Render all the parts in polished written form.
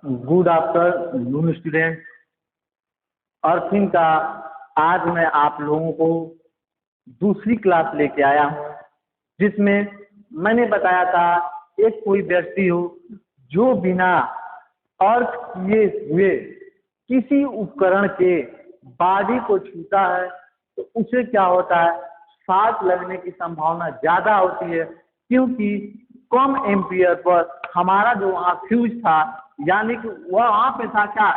Good afternoon student. Earthing का आज मैं आप लोगों को दूसरी क्लास लेके आया हूँ, जिसमें मैंने बताया था एक कोई व्यक्ति हो जो बिना अर्थ किए हुए किसी उपकरण के बॉडी को छूता है तो उसे क्या होता है, शॉक लगने की संभावना ज़्यादा होती है, क्योंकि कम एम्पियर पर हमारा जो वहाँ फ्यूज था, यानी कि वह वहाँ पे था क्या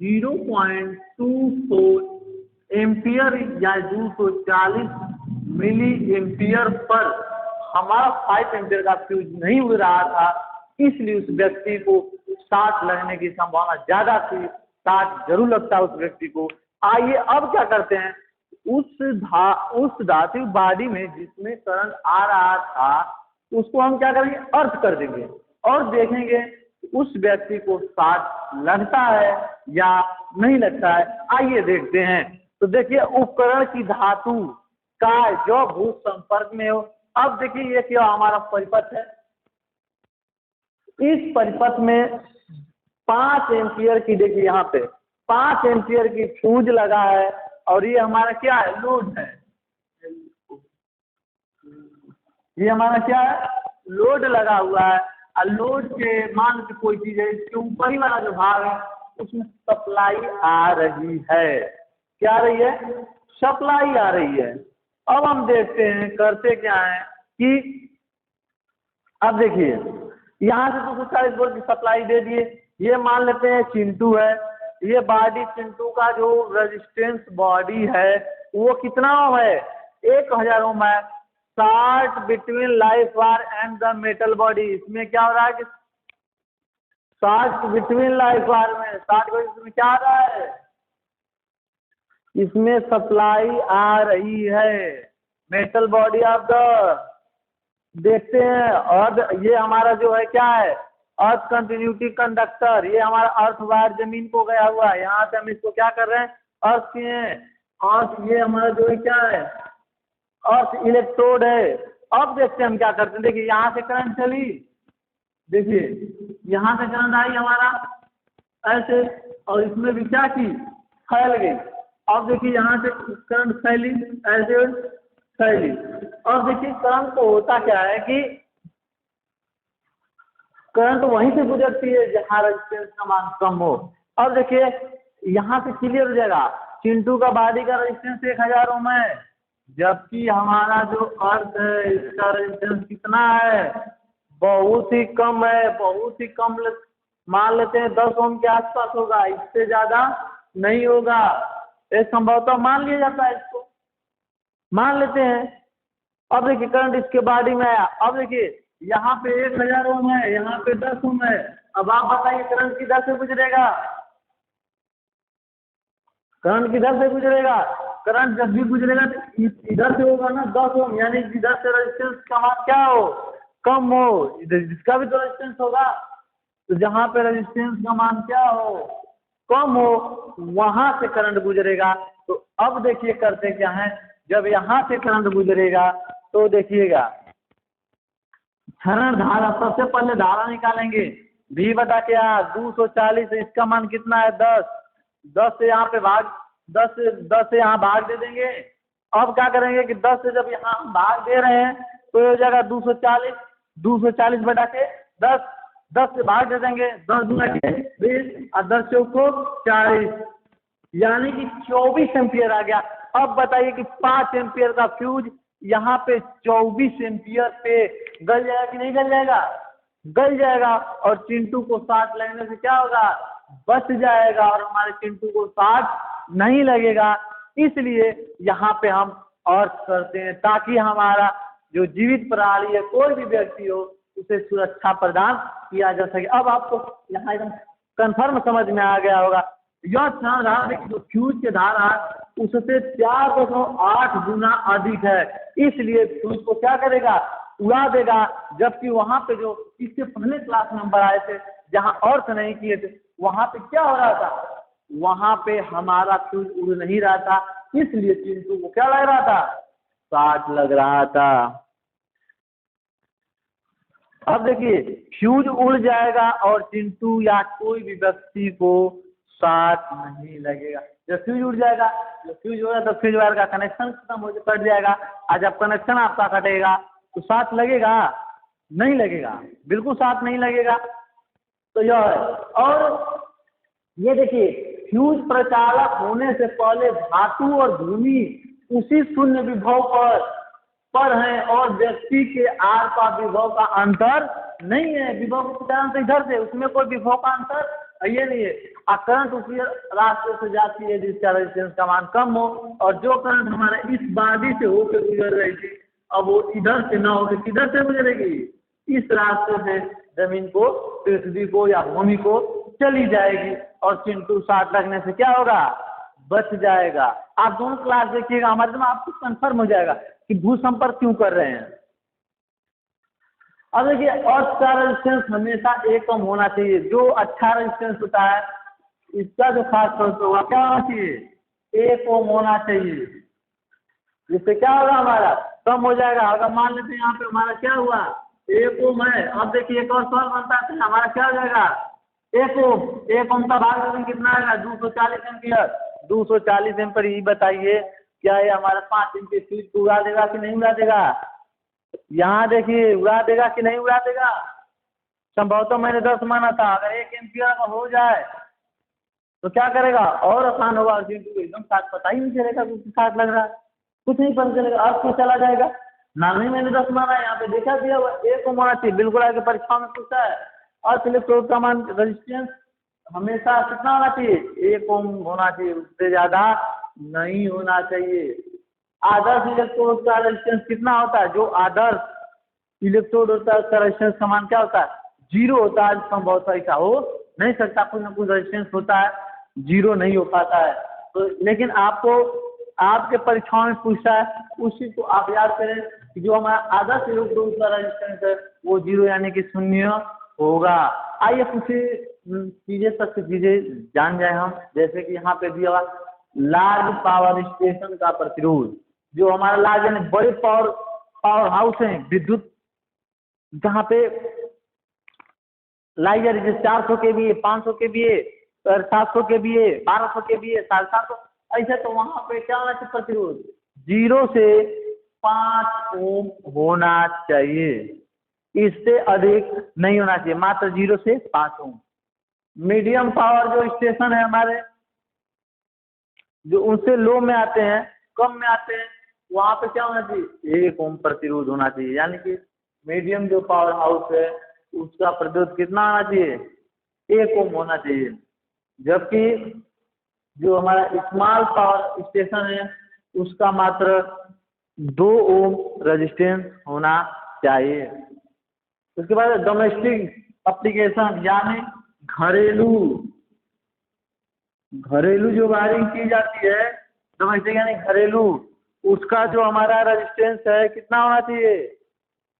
0.24 एम्पियर या 240 मिली एम्पियर पर हमारा 5 एम्पियर का फ्यूज नहीं उड़ रहा था, इसलिए उस व्यक्ति को शॉक लगने की संभावना ज़्यादा थी। शॉक जरूर लगता है उस व्यक्ति को। आइए अब क्या करते हैं, उस धातु बॉडी में जिसमें करंट आ रहा था उसको हम क्या करेंगे, अर्थ कर देंगे और देखेंगे उस व्यक्ति को शॉक लगता है या नहीं लगता है। आइए देखते हैं। तो देखिए, उपकरण की धातु का जो भू संपर्क में हो। अब देखिए ये क्या हमारा परिपथ है, इस परिपथ में 5 एम्पियर की, देखिए यहाँ पे 5 एम्पियर की फ्यूज लगा है और ये हमारा क्या है, लोड है। ये हमारा क्या है, लोड लगा हुआ है। और लोड के मान के कोई चीज है, इसके ऊपर ही वाला जो भाग है उसमें सप्लाई आ रही है। क्या आ रही है, सप्लाई आ रही है। अब हम देखते हैं करते क्या है कि अब देखिए यहाँ से 240 वोल्ट की सप्लाई दे दिए। ये मान लेते हैं चिंटू है, ये बॉडी चिंटू का जो रेजिस्टेंस बॉडी है वो कितना ओम है, 1000 ओम है। Short between life wire and the metal body, इसमें क्या हो रहा है कि शॉर्ट बिटवीन लाइफ वायर में, शॉर्ट में क्या आ रहा है, इसमें सप्लाई आ रही है मेटल बॉडी ऑफ द। देखते हैं, और ये हमारा जो है क्या है, अर्थ कंटिन्यूटी कंडक्टर। ये हमारा अर्थ वायर जमीन को गया हुआ है, यहाँ से हम इसको क्या कर रहे हैं, अर्थ किए हैं। और ये हमारा जो है क्या है, अर्थ इलेक्ट्रोड है। अब देखते हैं हम क्या करते हैं। देखिए यहाँ से करंट चली, देखिए यहाँ से करंट आई हमारा ऐसे, और इसमें भी क्या की, फैल गई। अब देखिए यहाँ से करंट फैली, ऐसे फैली। और देखिए करंट को होता क्या है कि करंट वहीं से गुजरती है जहाँ रेजिस्टेंस का मान कम हो। अब देखिए यहाँ से क्लियर हो जाएगा, चिंटू का बॉडी का रेजिस्टेंस 1000 ओम है, जबकि हमारा जो अर्थ है इसका रेजिस्टेंस कितना है, बहुत ही कम है, बहुत ही कम। मान लेते हैं 10 ओम के आसपास होगा, इससे ज़्यादा नहीं होगा। ये संभवतः मान लिया जाता है, इसको मान लेते हैं। अब देखिए करंट इसके बॉडी में आया। अब देखिए यहाँ पे 1000 ओम है, यहाँ पे 10 ओम है। अब आप बताइए करंट किधर से गुजरेगा, करंट किधर से गुजरेगा, करंट जब भी गुजरेगा तो इधर से होगा ना 10 ओम, यानी जिधर से रेजिस्टेंस का मान क्या हो, कम हो, इधर जिसका भी तो रेजिस्टेंस होगा। तो जहाँ पे रेजिस्टेंस का मान क्या हो, कम हो, वहां से करंट गुजरेगा। तो अब देखिए करते क्या है, जब यहाँ से करंट गुजरेगा तो देखिएगा क्षरण धारा, सबसे पहले धारा निकालेंगे। V बटा क्या 240, इसका मान कितना है 10। 10 से यहाँ पे भाग, 10 से यहाँ भाग दे देंगे। अब क्या करेंगे कि 10 से जब यहाँ हम भाग दे रहे हैं तो ये हो जाएगा 240, 240 बटा के 10, 10 से भाग दे देंगे, 10 दूना 20 और 10 चौको 40, यानी कि 24 एम्पियर आ गया। अब बताइए कि 5 एम्पियर का फ्यूज यहाँ पे 24 एम्पियर पे गल जाएगा कि नहीं गल जाएगा, गल जाएगा। और चिंटू को शॉक लगने से क्या होगा, बच जाएगा, और हमारे चिंटू को शॉक नहीं लगेगा। इसलिए यहाँ पे हम अर्थ करते हैं ताकि हमारा जो जीवित प्रणाली है, कोई भी व्यक्ति हो, उसे सुरक्षा प्रदान किया जा सके। अब आपको यहाँ एकदम कंफर्म समझ में आ गया होगा। यह धारा देखिए जो फ्यूज के धारा उससे 4.8 गुना अधिक है, इसलिए फ्यूज को क्या करेगा, उड़ा देगा। जबकि वहां पे जो इससे पहले क्लास नंबर आए थे जहां अर्थ नहीं किए थे, वहां पे क्या हो रहा था, वहां पे हमारा फ्यूज उड़ नहीं रहा था, इसलिए चिंटू को क्या लग रहा था, शॉक लग रहा था। अब देखिए फ्यूज उड़ जाएगा और चिंटू या कोई भी व्यक्ति को शॉक नहीं लगेगा। जब फ्यूज उड़ जाएगा, जब फ्यूज होगा तो फ्यूज वायर का कनेक्शन खत्म हो कट जाएगा। आज जब कनेक्शन आपका कटेगा तो शॉक लगेगा? नहीं लगेगा, बिल्कुल शॉक नहीं लगेगा। तो यह है। और ये देखिए फ्यूज प्रचालक होने से पहले धातु और भूमि उसी शून्य विभव पर हैं और व्यक्ति के आर पार विभव का अंतर नहीं है। विभव तो इधर से, उसमें कोई विभव का अंतर ये नहीं है। करंट उसी रास्ते से जाती है जिसका रेजिस्टेंस का मान कम हो, और जो करंट हमारे इस बाडी से होकर गुजर रही थी अब वो इधर से ना होकर किधर से गुजरेगी? इस रास्ते से जमीन को, पृथ्वी को या भूमि को चली जाएगी और चिंटू शॉक लगने से क्या होगा? बच जाएगा। आप दोनों क्लास देखिएगा, हमारे में आपको कंफर्म हो जाएगा कि भू संपर्क क्यों कर रहे हैं। अब देखिए अर्थ का रेजिस्टेंस हमेशा एक कम होना चाहिए। जो अच्छा रेजिस्टेंस होता है इसका जो खास तौर पर हुआ क्या होना चाहिए? एक ओम होना चाहिए। जिससे क्या होगा? हमारा कम हो जाएगा। अगर मान लेते हैं यहाँ पे हमारा क्या हुआ? एक ओम है। अब देखिए एक और सवाल बनता है, हमारा क्या हो जाएगा? एक ओम। एक ओम का भाग कितना आएगा? 240 एम्पियर। 240 एम्पियर। ये बताइए क्या ये हमारा 5 इंच की स्पीड को उड़ा देगा कि नहीं उड़ा देगा? यहाँ देखिए उड़ा देगा कि नहीं उड़ा देगा? संभवतः मैंने 10 माना था। अगर 1 एम्पियर का हो जाए तो क्या करेगा? और आसान होगा। एकदम साथ पता ही नहीं चलेगा कुछ साथ लग रहा है, कुछ नहीं पता चलेगा। अब क्यों चला जाएगा? ना नहीं मैंने 10 माना है, यहाँ पे देखा दिया हुआ 1 ओम होना चाहिए। बिल्कुल आगे परीक्षा में पूछता है। और इलेक्ट्रोड का मान रेजिस्टेंस हमेशा कितना होना चाहिए? 1 ओम होना चाहिए, उससे ज्यादा नहीं होना चाहिए। आदर्श इलेक्ट्रोड का रेजिस्टेंस कितना होता है? जो आदर्श इलेक्ट्रोड होता है उसका रेजिस्टेंस का मान क्या होता है? 0 होता है। संभवतः ऐसा हो नहीं सकता, कुछ ना कुछ रेजिस्टेंस होता है, 0 नहीं हो पाता है। तो लेकिन आपको आपके परीक्षाओं में पूछता है, उस चीज को आप याद करें कि जो हमारा आदर्श इलेक्ट्रोड का रेजिस्टेंस है वो 0 यानी कि 0 होगा। आइए कुछ चीजें तक चीजें जान जाए हम। जैसे कि यहाँ पे दिया हुआ लार्ज पावर स्टेशन का प्रतिरोध। जो हमारा लार्ज यानी बड़े पावर हाउस है, विद्युत जहाँ पे लाइजर जैसे 400 के भी है, 500 के भी है, 700 के भी है, 1200 के भी है, 750, ऐसे। तो वहाँ पे क्या होना चाहिए? प्रतिरोध 0 से 5 ओम होना चाहिए, इससे अधिक नहीं होना चाहिए। मात्र 0 से 5 ओम। मीडियम पावर जो स्टेशन है हमारे, जो उनसे लो में आते हैं, कम में आते हैं, वहाँ पे क्या होना चाहिए? 1 ओम प्रतिरोध होना चाहिए। यानी कि मीडियम जो पावर हाउस है उसका प्रतिरोध कितना होना चाहिए? 1 ओम होना चाहिए। जबकि जो हमारा स्मॉल पावर स्टेशन है उसका मात्र 2 ओम रेजिस्टेंस होना चाहिए। उसके बाद डोमेस्टिक एप्लीकेशन यानी घरेलू जो वायरिंग की जाती है, डोमेस्टिक यानी घरेलू, उसका जो हमारा रेजिस्टेंस है कितना होना चाहिए?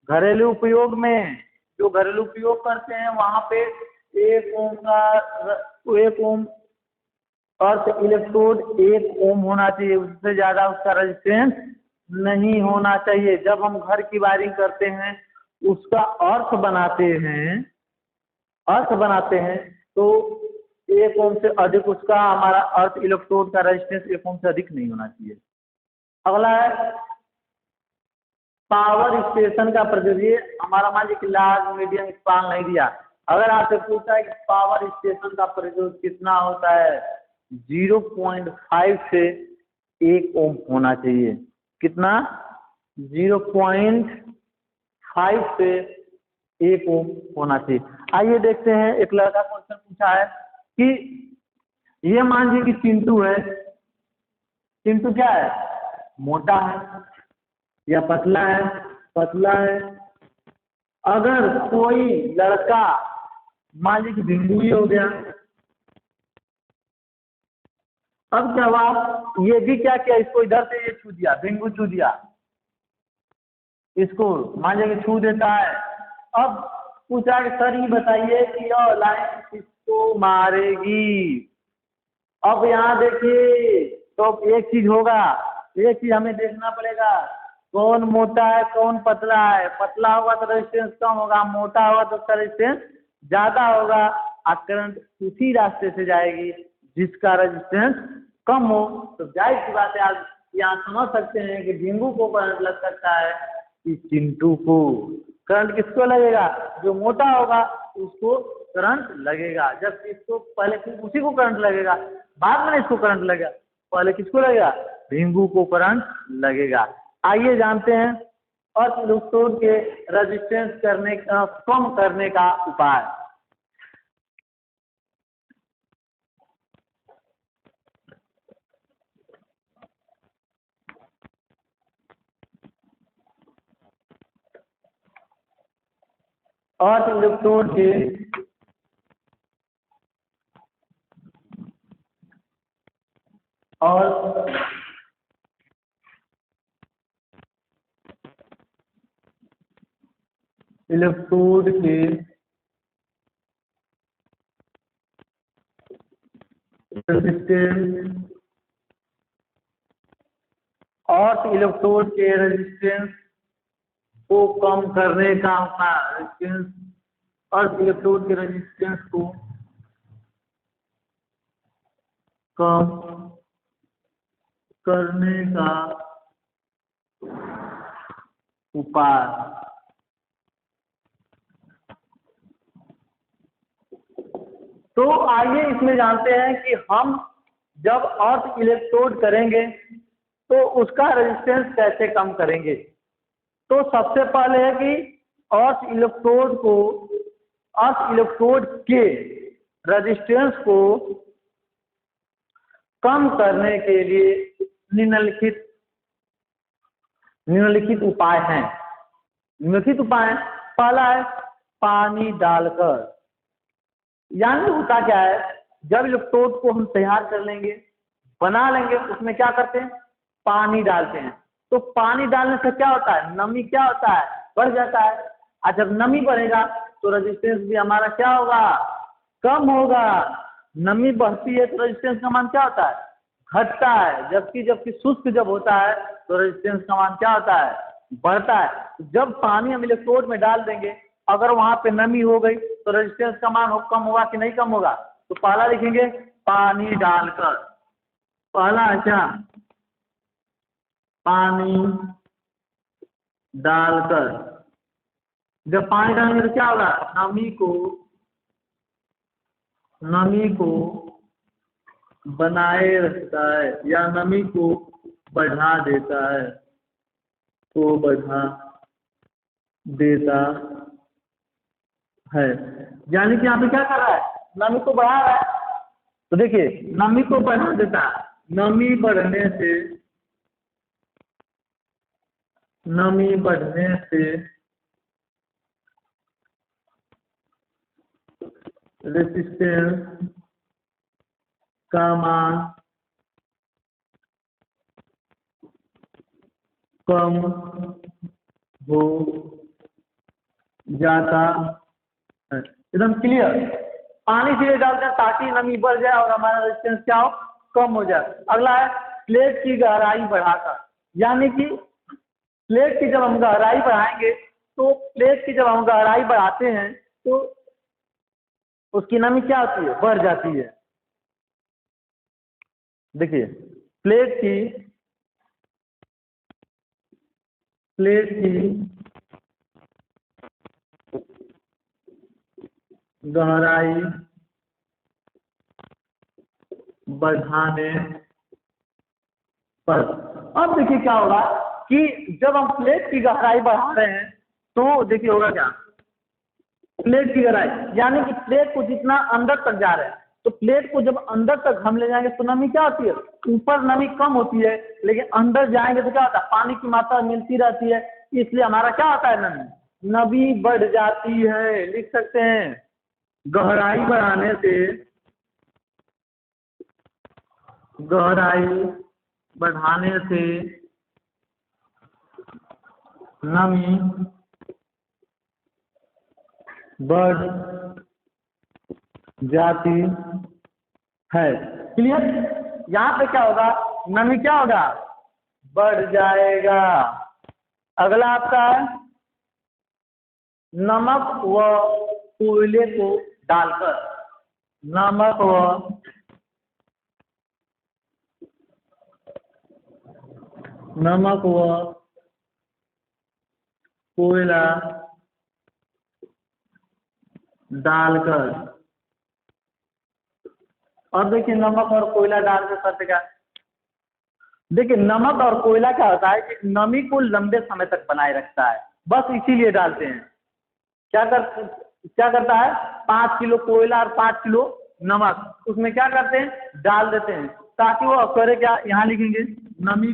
घरेलू उपयोग में जो घरेलू उपयोग करते हैं वहाँ पे 1 ओम का 1 ओम अर्थ इलेक्ट्रोड 1 ओम होना चाहिए, उससे ज़्यादा उसका रेजिस्टेंस नहीं होना चाहिए। जब हम घर की वायरिंग करते हैं उसका अर्थ बनाते हैं तो 1 ओम से अधिक उसका हमारा अर्थ इलेक्ट्रोड का रेजिस्टेंस 1 ओम से अधिक नहीं होना चाहिए। अगला है पावर स्टेशन का प्रतिरोध। हमारा मान लीजिए कि लार्ज मीडियम स्मॉल नहीं दिया। अगर आपसे पूछा है कि पावर स्टेशन का प्रतिरोध कितना होता है, 0.5 से 1 ओम होना चाहिए। कितना? 0.5 से 1 ओम होना चाहिए। आइए देखते हैं, एक लड़का क्वेश्चन पूछा है कि ये मान लीजिए कि चिंटू है। चिंटू क्या है? मोटा है या पतला है? पतला है। अगर कोई लड़का मान लीजिए कि भिंगू ही हो गया, अब क्या हुआ? ये भी क्या किया? इसको इधर से ये छू दिया, भिंगू छू दिया, इसको मान लीजिए कि छू देता है। अब पूछा कि सर ये बताइए कि यह लाइन किसको मारेगी? अब यहाँ देखिए तो एक चीज होगा, एक चीज हमें देखना पड़ेगा कौन मोटा है कौन पतला है, पतला होगा तो रेजिस्टेंस कम होगा, मोटा होगा तो उसका रेजिस्टेंस ज्यादा होगा। और करंट उसी रास्ते से जाएगी जिसका रेजिस्टेंस कम हो। तो जाहिर सी बात है, आप यहाँ समझ सकते हैं कि ढींगू को करंट लग सकता है कि चिंटू को। करंट किसको लगेगा, जो मोटा होगा उसको करंट लगेगा, जबकि इसको पहले उसी को करंट लगेगा, बाद में इसको करंट लगेगा, पहले किसको लगेगा, ढींगू को करंट लगेगा। आइए जानते हैं अर्थ इलेक्ट्रोड के रेजिस्टेंस करने का कम करने का उपाय। अर्थ इलेक्ट्रोड के और इलेक्ट्रोड के रेजिस्टेंस, अर्थ इलेक्ट्रोड के रेजिस्टेंस को कम करने का उपाय। रेजिस्टेंस, अर्थ इलेक्ट्रोड के रेजिस्टेंस को कम करने का उपाय। तो आइए इसमें जानते हैं कि हम जब अर्थ इलेक्ट्रोड करेंगे तो उसका रेजिस्टेंस कैसे कम करेंगे। तो सबसे पहले है कि अर्थ इलेक्ट्रोड को, अर्थ इलेक्ट्रोड के रेजिस्टेंस को कम करने के लिए निम्नलिखित उपाय हैं। निम्नलिखित उपाय, पहला है पानी डालकर। यानी होता क्या है, जब इलेक्ट्रोड को हम तैयार कर लेंगे, बना लेंगे, उसमें क्या करते हैं, पानी डालते हैं। तो पानी डालने से क्या होता है, नमी क्या होता है, बढ़ जाता है। और जब नमी बढ़ेगा तो रेजिस्टेंस भी हमारा क्या होगा, कम होगा। नमी बढ़ती है तो रेजिस्टेंस का मान क्या होता है, घटता है। जबकि शुष्क जब होता है तो रेजिस्टेंस का मान क्या होता है, बढ़ता है। जब पानी हम इलेक्ट्रोड में डाल देंगे, अगर वहां पे नमी हो गई तो रेजिस्टेंस का मान कम होगा कि नहीं कम होगा। तो पहला लिखेंगे पानी डालकर, पहला है क्या, पानी डालकर। जब पानी डालेंगे तो क्या होगा, नमी को बनाए रखता है या नमी को बढ़ा देता है, को बढ़ा देता है। यानी कि यहाँ पे क्या कर रहा है, नमी को बढ़ा रहा है। तो देखिए नमी को बढ़ा देता है, नमी बढ़ने से रेजिस्टेंस का मान कम हो जाता है। एकदम क्लियर। पानी इसलिए डालते हैं ताकि नमी बढ़ जाए और हमारा रेजिस्टेंस क्या हो, कम हो जाए। अगला है प्लेट की गहराई बढ़ाकर। यानी कि प्लेट की जब हम गहराई बढ़ाएंगे, तो प्लेट की जब हम गहराई बढ़ाते हैं तो उसकी नमी क्या होती है, बढ़ जाती है। देखिए प्लेट की गहराई बढ़ाने पर, अब देखिए क्या होगा कि जब हम प्लेट की गहराई बढ़ा रहे हैं तो देखिए होगा क्या, प्लेट की गहराई यानी कि प्लेट को जितना अंदर तक जा रहे हैं, तो प्लेट को जब अंदर तक हम ले जाएंगे तो नमी क्या होती है, ऊपर नमी कम होती है, लेकिन अंदर जाएंगे तो क्या होता है, पानी की मात्रा मिलती रहती है, इसलिए हमारा क्या होता है, नमी बढ़ जाती है। लिख सकते हैं गहराई बढ़ाने से, गहराई बढ़ाने से नमी बढ़ जाती है। क्लियर। यहाँ पे क्या होगा, नमी क्या होगा, बढ़ जाएगा। अगला आपका है नमक व कोयले को डालकर, नमक व कोयला डालकर। और देखिए नमक और कोयला डालकर करते क्या, देखिए नमक और कोयला क्या होता है कि नमी को लंबे समय तक बनाए रखता है, बस इसीलिए डालते हैं। क्या करता है, 5 किलो कोयला और 5 किलो नमक उसमें क्या करते हैं, डाल देते हैं, ताकि वो करे क्या, यहाँ लिखेंगे नमी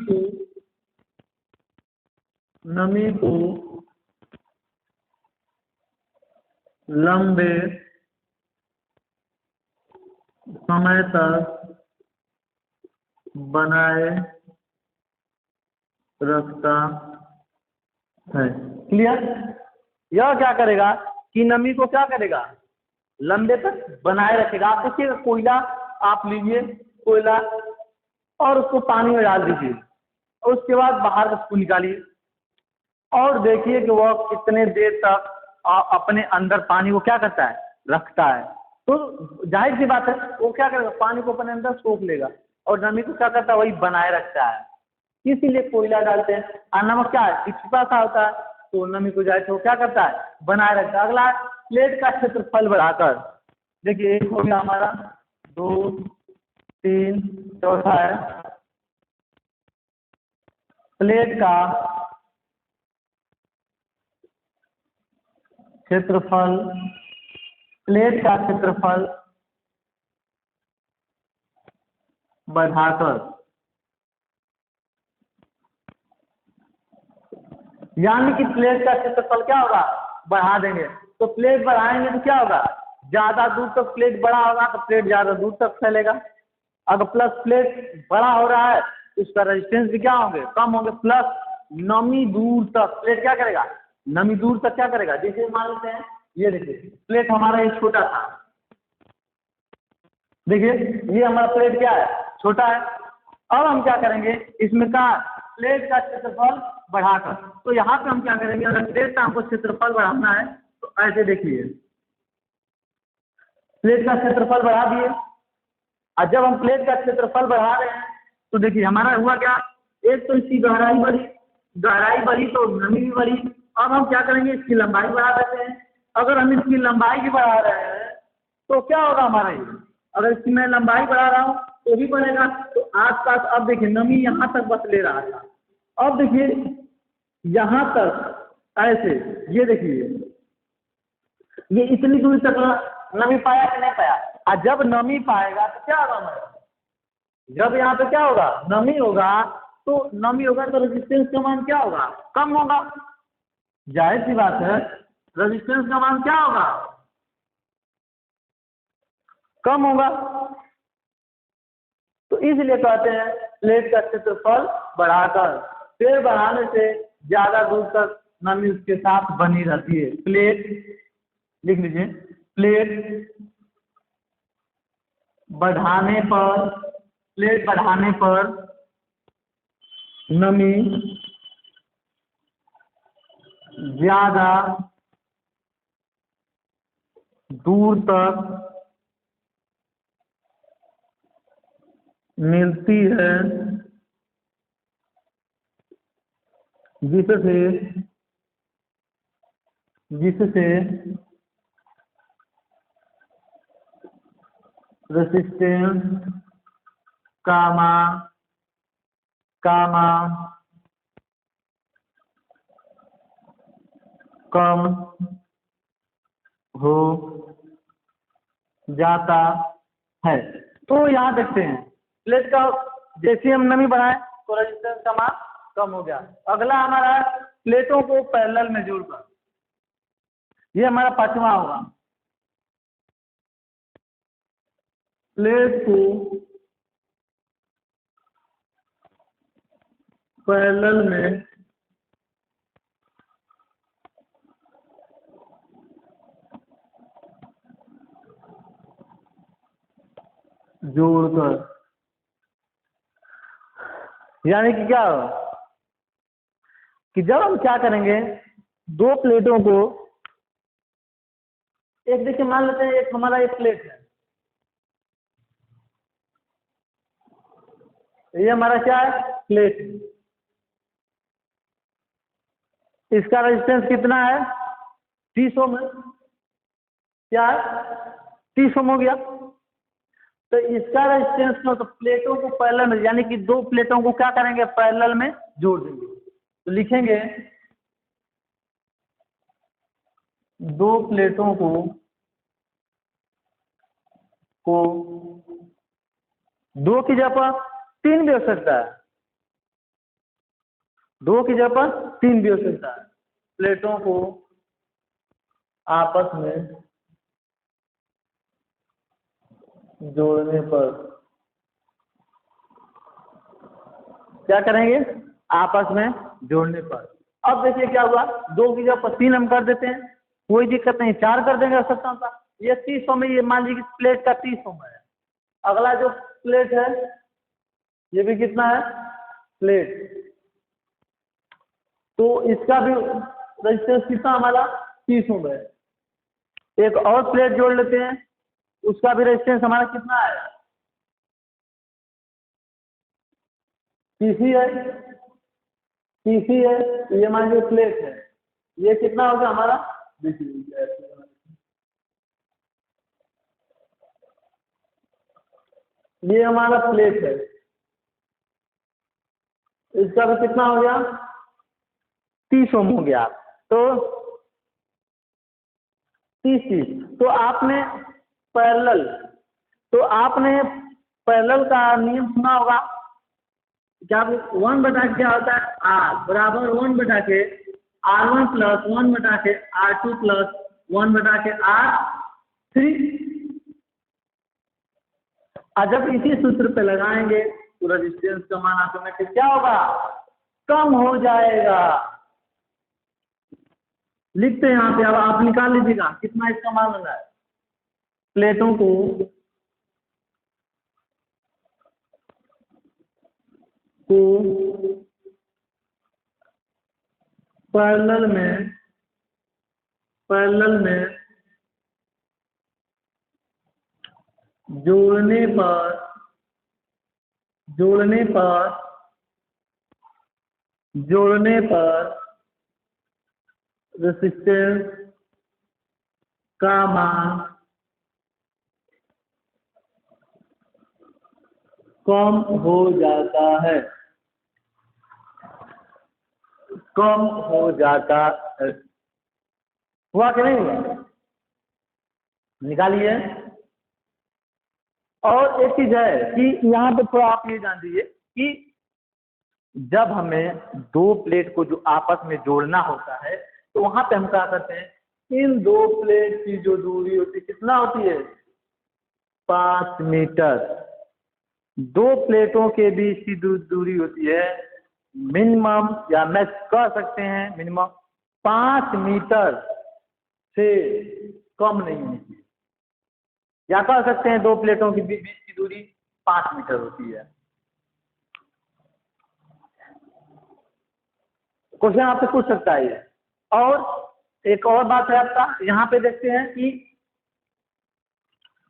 को लंबे समय तक बनाए रखता है। क्लियर। यह क्या करेगा कि नमी को क्या करेगा, लंबे तक बनाए रखेगा। आप देखिए कोयला आप लीजिए, कोयला और उसको पानी में डाल दीजिए और उसके बाद बाहर उसको निकालिए और देखिए कि वह कितने देर तक अपने अंदर पानी को क्या करता है, रखता है। तो जाहिर सी बात है वो क्या करेगा, पानी को अपने अंदर सोख लेगा और नमी को क्या करता है, वही बनाए रखता है। इसीलिए कोयला डालते हैं। और नमक क्या है, चिपचिपा सा होता है, तो नमी को जाए तो क्या करता है, बनाए रखता है। अगला प्लेट का क्षेत्रफल बढ़ाकर, देखिए एक हो गया हमारा, 2 3, चौथा है प्लेट का क्षेत्रफल, प्लेट का क्षेत्रफल बढ़ाकर, यानी कि प्लेट का क्षेत्रफल क्या होगा, बढ़ा देंगे। तो प्लेट बढ़ाएंगे तो क्या होगा, ज्यादा दूर तक प्लेट बड़ा होगा तो प्लेट ज्यादा दूर तक फैलेगा। अगर प्लस प्लेट बड़ा हो रहा है तो उसका रेजिस्टेंस भी क्या होंगे, कम होंगे। प्लस नमी दूर तक प्लेट क्या करेगा, नमी दूर तक क्या करेगा। जैसे मान लेते हैं ये देखिए प्लेट हमारा ये छोटा था, देखिए ये हमारा प्लेट क्या है, छोटा है। अब हम क्या करेंगे, इसमें का प्लेट का क्षेत्रफल बढ़ाकर, तो यहाँ पे हम क्या करेंगे, अगर प्लेट का हमको क्षेत्रफल बढ़ाना है तो ऐसे देखिए प्लेट का क्षेत्रफल बढ़ा दिए। और जब हम प्लेट का क्षेत्रफल बढ़ा रहे हैं तो देखिए हमारा हुआ क्या, एक तो इसकी गहराई बढ़ी तो नमी भी बढ़ी। अब हम क्या करेंगे, इसकी लंबाई बढ़ा देते हैं। अगर हम इसकी लंबाई भी बढ़ा रहे हैं तो क्या होगा हमारा, ये अगर इसकी मैं लंबाई बढ़ा रहा हूँ तो भी बढ़ेगा। तो आसपास अब देखिए नमी यहाँ तक बस ले रहा था, अब देखिए यहाँ तक ऐसे, ये देखिए ये इतनी दूरी तक नमी पाया कि नहीं पाया। और जब नमी पाएगा तो क्या होगा हमारा, जब यहाँ पे क्या होगा, नमी होगा तो रेजिस्टेंस का मान क्या होगा, कम होगा। जाहिर सी बात है रेजिस्टेंस का मान क्या होगा, कम होगा। तो इसलिए कहते हैं प्लेट का क्षेत्रफल बढ़ाकर, पेड़ बढ़ाने से ज्यादा दूर तक नमी उसके साथ बनी रहती है। प्लेट लिख लीजिए, प्लेट बढ़ाने पर नमी ज्यादा दूर तक मिलती है, जिससे रेजिस्टेंस का मान कम हो जाता है। तो यहाँ देखते हैं प्लेट का जैसे हम नमी बढ़ाए तो रेजिस्टेंस का मान कम हो गया। अगला हमारा है प्लेटों को पैरेलल में जोड़कर, ये हमारा पांचवा होगा। प्लेट को पैरेलल में जोड़कर, यानी कि क्या हो कि जब हम क्या करेंगे, दो प्लेटों को, एक देखिए मान लेते हैं एक हमारा एक प्लेट है, ये हमारा क्या है, प्लेट। इसका रेजिस्टेंस कितना है, 30 ओम है। क्या है, 30 ओम हो गया। तो इसका रेजिस्टेंस क्यों, तो प्लेटों को पैरेलल में, यानी कि दो प्लेटों को क्या करेंगे, पैरेलल में जोड़ देंगे। तो लिखेंगे दो प्लेटों को दो की जगह पर तीन भी हो सकता है, दो की जगह पर तीन भी हो सकता है। प्लेटों को आपस में जोड़ने पर क्या करेंगे, आपस में जोड़ने पर। अब देखिए क्या हुआ, दो की जगह पर तीन हम कर देते हैं, कोई दिक्कत नहीं, चार कर देंगे आवश्यकता था। ये 30 ओम में, ये मान लीजिए प्लेट का 30 ओम है। अगला जो प्लेट है ये भी कितना है, प्लेट, तो इसका भी रेजिस्टेंस कितना हमारा 30 ओम है। एक और प्लेट जोड़ लेते हैं, उसका भी रेजिस्टेंस हमारा कितना है, 30 है, 30 है। तो ये मान लीजिए प्लेट है, ये कितना होगा हमारा, देखिए ये हमारा प्लेट है, इसका भी कितना हो गया, 30 ओम हो गया। तो 30, तो आपने पैरेलल, तो आपने पैरेलल का नियम सुना होगा, क्या 1/, क्या होता है, आर बराबर 1/, R1 plus 1/, R2 plus 1/, R3। और जब इसी सूत्र पे लगाएंगे तो रेजिस्टेंस का मान ऑटोमेटिक क्या होगा, कम हो जाएगा। लिखते हैं यहाँ पे, अब आप निकाल लीजिएगा कितना इसका मान लगा है। प्लेटों को पैरेलल में जोड़ने पर रेजिस्टेंस का मान कम हो जाता है, कम हो जाता है। हुआ कि नहीं हुआ, निकालिए। और एक चीज है कि यहाँ पे थोड़ा आप ये जान दीजिए कि जब हमें दो प्लेट को जो आपस में जोड़ना होता है, तो वहां पे हम क्या करते हैं, इन दो प्लेट की जो दूरी होती है कितना होती है, 5 मीटर। दो प्लेटों के बीच की दूरी होती है मिनिमम, या मैं कह सकते हैं मिनिमम 5 मीटर से कम नहीं होनी चाहिए, या कह सकते हैं दो प्लेटों के बीच की दूरी 5 मीटर होती है। क्वेश्चन आपसे पूछ सकता है ये। और एक और बात है आपका, यहाँ पे देखते हैं कि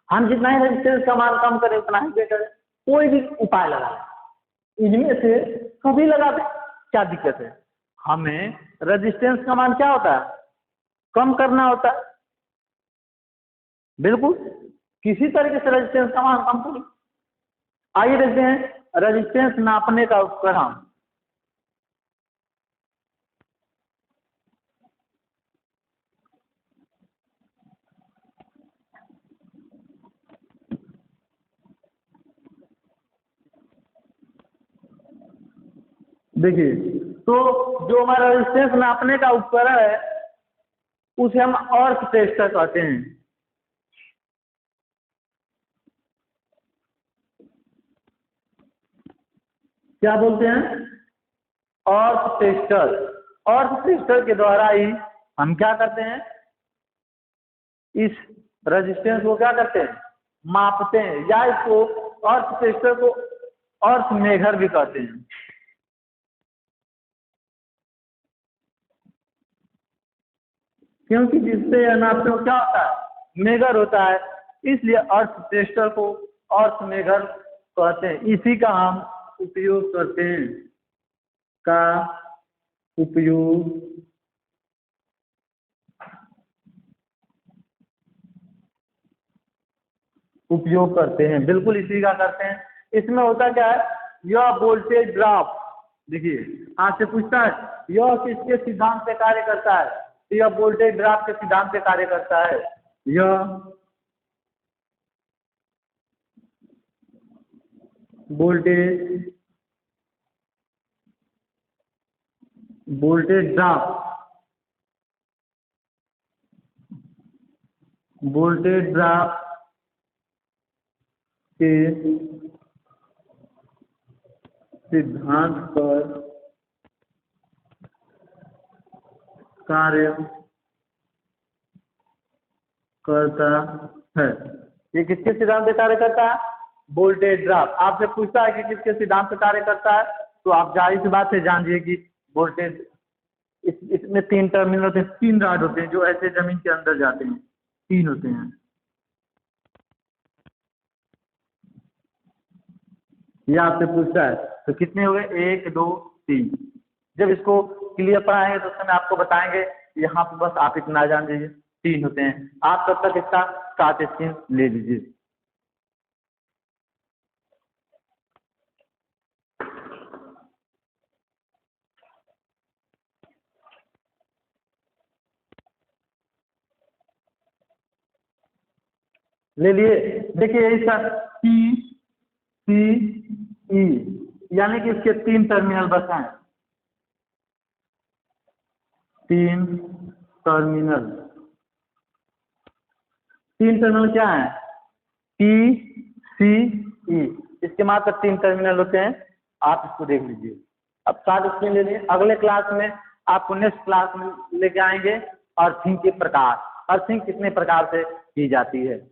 हम जितना ही रेजिस्टेंस का मान कम करें उतना ही बेटर है। कोई भी उपाय लगा, इनमें से कभी लगा दें, क्या दिक्कत है। हमें रेजिस्टेंस का मान क्या होता है, कम करना होता है। बिल्कुल किसी तरीके से रेजिस्टेंस का मान कम करें। आइए देखते हैं रेजिस्टेंस नापने का उपकरण। देखिए, तो जो हमारा रेजिस्टेंस नापने का उपकरण है उसे हम अर्थ टेस्टर कहते हैं। क्या बोलते हैं, अर्थ टेस्टर। अर्थ टेस्टर के द्वारा ही हम क्या करते हैं, इस रेजिस्टेंस को क्या करते हैं, मापते हैं, या इसको अर्थ टेस्टर को अर्थ मेजर भी कहते हैं। क्योंकि जिससे अनाप क्या होता है, मेगर होता है, इसलिए अर्थ टेस्टर को अर्थ मेगर कहते हैं। इसी का हम उपयोग करते हैं, का उपयोग करते हैं, बिल्कुल इसी का करते हैं। इसमें होता क्या है, यह वोल्टेज ड्रॉप, देखिए आपसे पूछता है यह किसके सिद्धांत पे कार्य करता है, तो यह वोल्टेज ड्रॉप के सिद्धांत पे कार्य करता है। यह वोल्टेज ड्रॉप के सिद्धांत पर कार्य करता है। ये किसके सिद्धांत पे कार्य करता है, वोल्टेज ड्रॉप। आपसे पूछता है कि किसके सिद्धांत पे कार्य करता है, तो आप जाहिर सी बात है जानिए कि वोल्टेज, इसमें 3 टर्मिनल होते हैं, 3 रॉड होते हैं जो ऐसे जमीन के अंदर जाते हैं, 3 होते हैं। ये आपसे पूछता है तो कितने हो गए, 1 2 3। जब इसको क्लियर पढ़ाएंगे तो उस समय आपको बताएंगे, यहाँ पे बस आप इतना जान लीजिए 3 होते हैं। आप तब तक इसका शॉर्ट स्क्रीन ले लीजिए। ले लिए, देखिए इसका P C E, यानी कि इसके 3 टर्मिनल बस हैं, 3 टर्मिनल। 3 टर्मिनल क्या है, P C E, इसके मात्र 3 टर्मिनल होते हैं। आप इसको देख लीजिए। अब शॉर्ट स्क्रीन ले लीजिए। अगले क्लास में आपको नेक्स्ट क्लास में लेके आएंगे अर्थिंग के प्रकार, अर्थिंग कितने प्रकार से की जाती है।